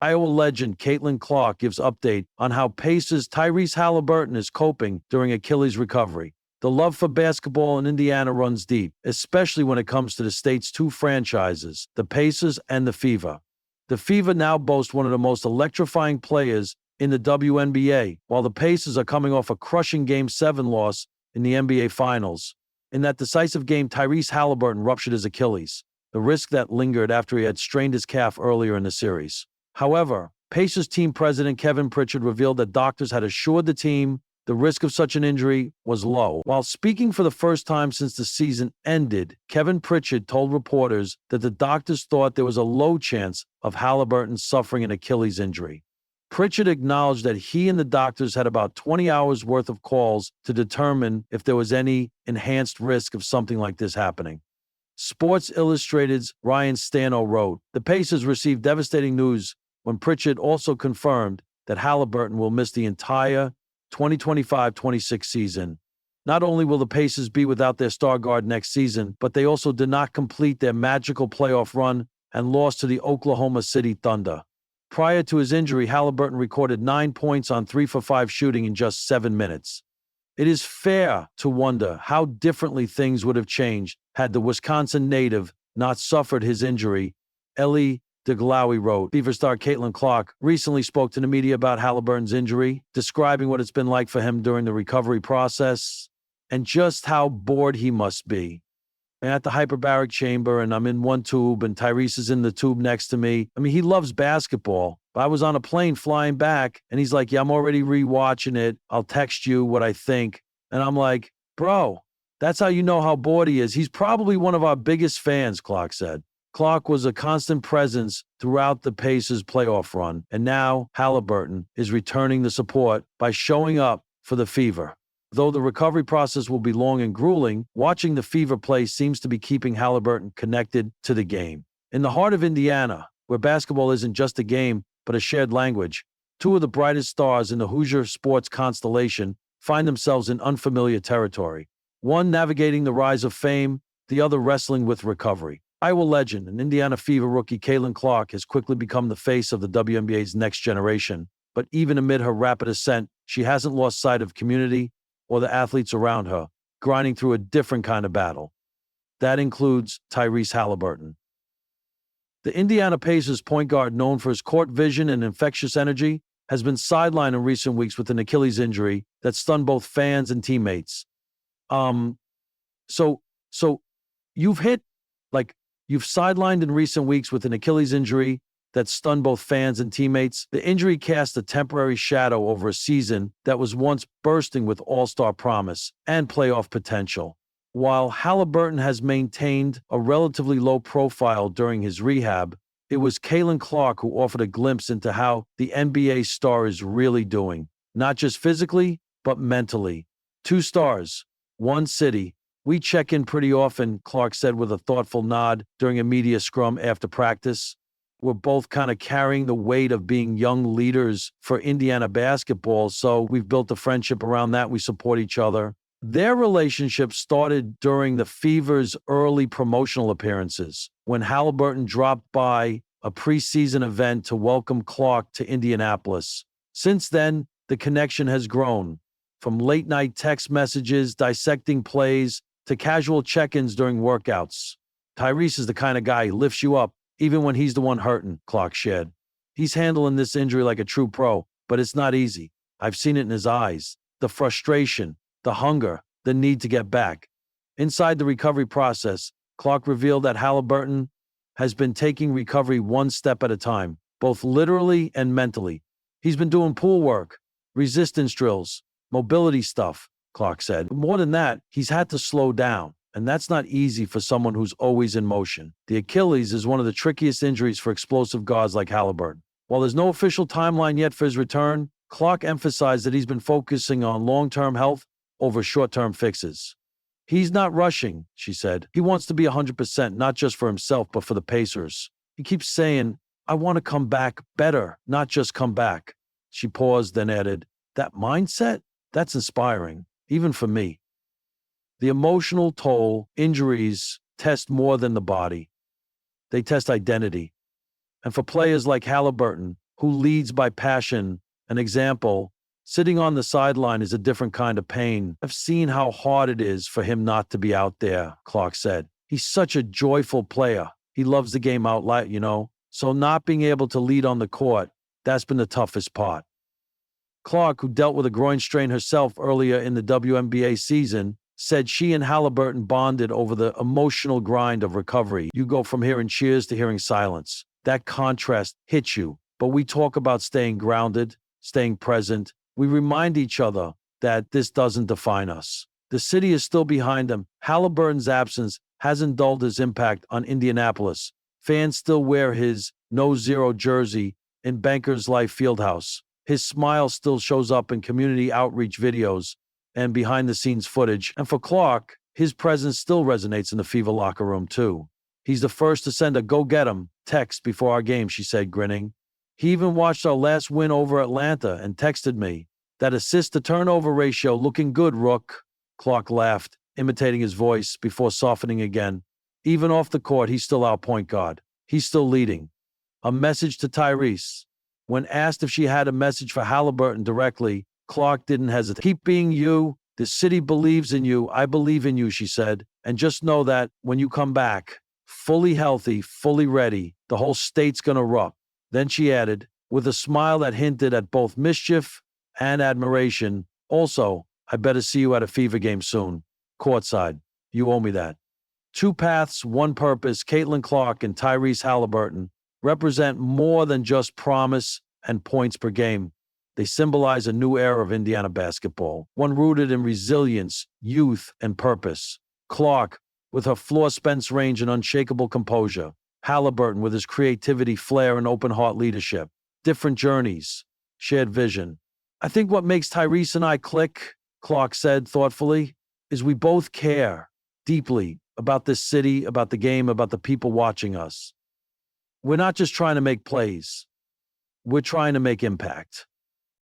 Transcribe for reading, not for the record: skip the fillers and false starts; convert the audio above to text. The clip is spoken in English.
Iowa legend Caitlin Clark gives update on how Pacers Tyrese Haliburton is coping during Achilles recovery. The love for basketball in Indiana runs deep, especially when it comes to the state's two franchises, the Pacers and the Fever. The Fever now boast one of the most electrifying players in the WNBA, while the Pacers are coming off a crushing Game 7 loss in the NBA Finals. In that decisive game, Tyrese Haliburton ruptured his Achilles, the risk that lingered after he had strained his calf earlier in the series. However, Pacers team president Kevin Pritchard revealed that doctors had assured the team the risk of such an injury was low. While speaking for the first time since the season ended, Kevin Pritchard told reporters that the doctors thought there was a low chance of Haliburton suffering an Achilles injury. Pritchard acknowledged that he and the doctors had about 20 hours worth of calls to determine if there was any enhanced risk of something like this happening. Sports Illustrated's Ryan Stano wrote, "The Pacers received devastating news when Pritchard also confirmed that Haliburton will miss the entire 2025-26 season. Not only will the Pacers be without their star guard next season, but they also did not complete their magical playoff run and lost to the Oklahoma City Thunder." Prior to his injury, Haliburton recorded 9 points on 3 for 5 shooting in just 7 minutes. It is fair to wonder how differently things would have changed had the Wisconsin native not suffered his injury, Ellie DeGlawi wrote. Fever star Caitlin Clark recently spoke to the media about Haliburton's injury, describing what it's been like for him during the recovery process and just how bored he must be. I'm at the hyperbaric chamber and I'm in one tube and Tyrese is in the tube next to me. I mean, he loves basketball. But I was on a plane flying back and he's like, "Yeah, I'm already rewatching it. I'll text you what I think." And I'm like, "Bro, that's how you know how bored he is. He's probably one of our biggest fans," Clark said. Clark was a constant presence throughout the Pacers' playoff run, and now Haliburton is returning the support by showing up for the Fever. Though the recovery process will be long and grueling, watching the Fever play seems to be keeping Haliburton connected to the game. In the heart of Indiana, where basketball isn't just a game, but a shared language, two of the brightest stars in the Hoosier sports constellation find themselves in unfamiliar territory. One navigating the rise of fame, the other wrestling with recovery. Iowa legend and Indiana Fever rookie Caitlin Clark has quickly become the face of the WNBA's next generation, but even amid her rapid ascent, she hasn't lost sight of community or the athletes around her, grinding through a different kind of battle. That includes Tyrese Haliburton. The Indiana Pacers point guard, known for his court vision and infectious energy, has been sidelined in recent weeks with an Achilles injury that stunned both fans and teammates. So you've sidelined in recent weeks with an Achilles injury that stunned both fans and teammates. The injury cast a temporary shadow over a season that was once bursting with all-star promise and playoff potential. While Haliburton has maintained a relatively low profile during his rehab, it was Caitlin Clark who offered a glimpse into how the NBA star is really doing, not just physically, but mentally. Two stars, one city. "We check in pretty often," Clark said with a thoughtful nod during a media scrum after practice. "We're both kind of carrying the weight of being young leaders for Indiana basketball, so we've built a friendship around that. We support each other." Their relationship started during the Fever's early promotional appearances, when Haliburton dropped by a preseason event to welcome Clark to Indianapolis. Since then, the connection has grown, from late-night text messages dissecting plays to casual check-ins during workouts. "Tyrese is the kind of guy who lifts you up, even when he's the one hurting," Clark shared. "He's handling this injury like a true pro, but it's not easy. I've seen it in his eyes. The frustration, the hunger, the need to get back." Inside the recovery process, Clark revealed that Haliburton has been taking recovery one step at a time, both literally and mentally. "He's been doing pool work, resistance drills, mobility stuff," Clark said. "More than that, he's had to slow down, and that's not easy for someone who's always in motion." The Achilles is one of the trickiest injuries for explosive guards like Haliburton. While there's no official timeline yet for his return, Clark emphasized that he's been focusing on long-term health over short-term fixes. "He's not rushing," she said. "He wants to be 100%, not just for himself, but for the Pacers. He keeps saying, 'I want to come back better, not just come back.'" She paused, then added, "That mindset? That's inspiring, even for me." The emotional toll injuries test more than the body. They test identity. And for players like Haliburton, who leads by passion. An example, sitting on the sideline is a different kind of pain. I've seen how hard it is for him not to be out there, Clark said. He's such a joyful player. He loves the game out loud, So not being able to lead on the court, that's been the toughest part. Clark, who dealt with a groin strain herself earlier in the WNBA season, said she and Haliburton bonded over the emotional grind of recovery. You go from hearing cheers to hearing silence. That contrast hits you. But we talk about staying grounded, staying present. We remind each other that this doesn't define us. The city is still behind him. Haliburton's absence hasn't dulled his impact on Indianapolis. Fans still wear his No Zero jersey in Bankers Life Fieldhouse. His smile still shows up in community outreach videos and behind-the-scenes footage. And for Clark, his presence still resonates in the Fever locker room, too. He's the first to send a go-get-'em text before our game, she said, grinning. He even watched our last win over Atlanta and texted me. That assist-to-turnover ratio looking good, Rook. Clark laughed, imitating his voice before softening again. Even off the court, he's still our point guard. He's still leading. A message to Tyrese. When asked if she had a message for Haliburton directly, Clark didn't hesitate. Keep being you. The city believes in you. I believe in you, she said. And just know that when you come back, fully healthy, fully ready, the whole state's gonna erupt. Then she added, with a smile that hinted at both mischief and admiration, also, I better see you at a Fever game soon. Courtside. You owe me that. Two paths, one purpose. Caitlin Clark and Tyrese Haliburton represent more than just promise and points per game. They symbolize a new era of Indiana basketball, one rooted in resilience, youth, and purpose. Clark, with her floor-spence range and unshakable composure. Haliburton, with his creativity, flair, and open-heart leadership. Different journeys, shared vision. I think what makes Tyrese and I click, Clark said thoughtfully, is we both care deeply about this city, about the game, about the people watching us. We're not just trying to make plays. We're trying to make impact.